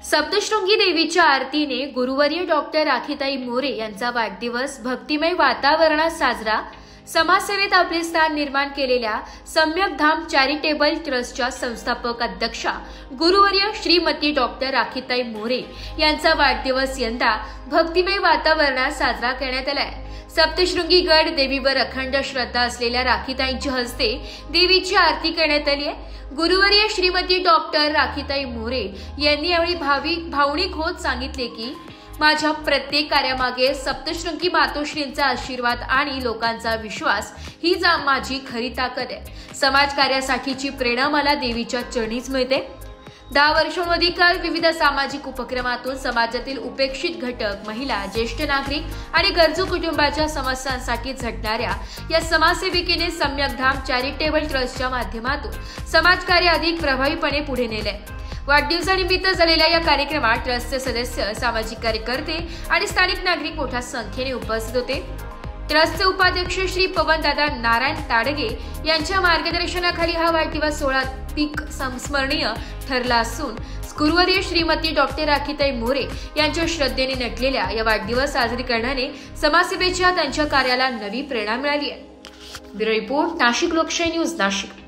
सप्तशृंगी देवीच्या आरतीने गुरुवर्य डॉक्टर राखीताई मोरे यांचा वाढदिवस भक्तिमय वातावरणात साजरा। समाजसेवेत आपले स्थान निर्माण केलेल्या सम्यक धाम चॅरिटेबल ट्रस्टच्या संस्थापक अध्यक्षा गुरुवर्य श्रीमती डॉक्टर राखीताई मोरे यांचा वाढदिवस यंदा भक्तिमय वातावरणात साजरा करण्यात आलाय। सप्तशृंगी गड देवीवर अखंड श्रद्धा असलेल्या राखीताईंच्या हस्ते देवीची आरती करण्यात आली आहे। गुरुवर्य श्रीमती डॉक्टर राखीताई मोरे यांनी यावेळी भावनिक होत सांगितले की माझ्या प्रत्येक कार्यामागे सप्तशृंगी मातोश्रींचा आशीर्वाद आणि लोकांचा विश्वास ही माझी खरी ताकद आहे। समाज कार्यासाठीची प्रेरणा मला देवीच्या चरणीच मिळते। 10 वर्षांमध्ये काल विविध सामाजिक उपक्रमातून समाजातील उपेक्षित घटक, महिला, ज्येष्ठ नागरिक आणि गरजू कुटुंबाच्या समस्यांसाठी झटणाऱ्या या समाजसेविकेने सम्यक धाम चॅरिटेबल ट्रस्टच्या माध्यमातून समाजकार्य अधिक प्रभावीपणे पुढे नेले। वाढदिवसानिमित्त झालेल्या या कार्यक्रमात ट्रस्टचे सदस्य, सामाजिक कार्यकर्ते आणि स्थानिक नागरिक मोठ्या संख्येने उपस्थित होते। ट्रस्टचे उपाध्यक्ष श्री पवनदादा नारायण ताडगे यांच्या मार्गदर्शनाखाली हा वाढदिवस सोहळा अधिक संस्मरणीय ठरला असून गुरुवर्य श्रीमती डॉक्टर राखीताई मोरे यांच्या श्रद्धेने नटलेल्या या वाढदिवस साजरी करण्याने समाजसेवेच्या त्यांच्या कार्याला नवी प्रेरणा मिळाली आहे। ब्युरो रिपोर्ट, नाशिक लोकशाही न्यूज, नाशिक।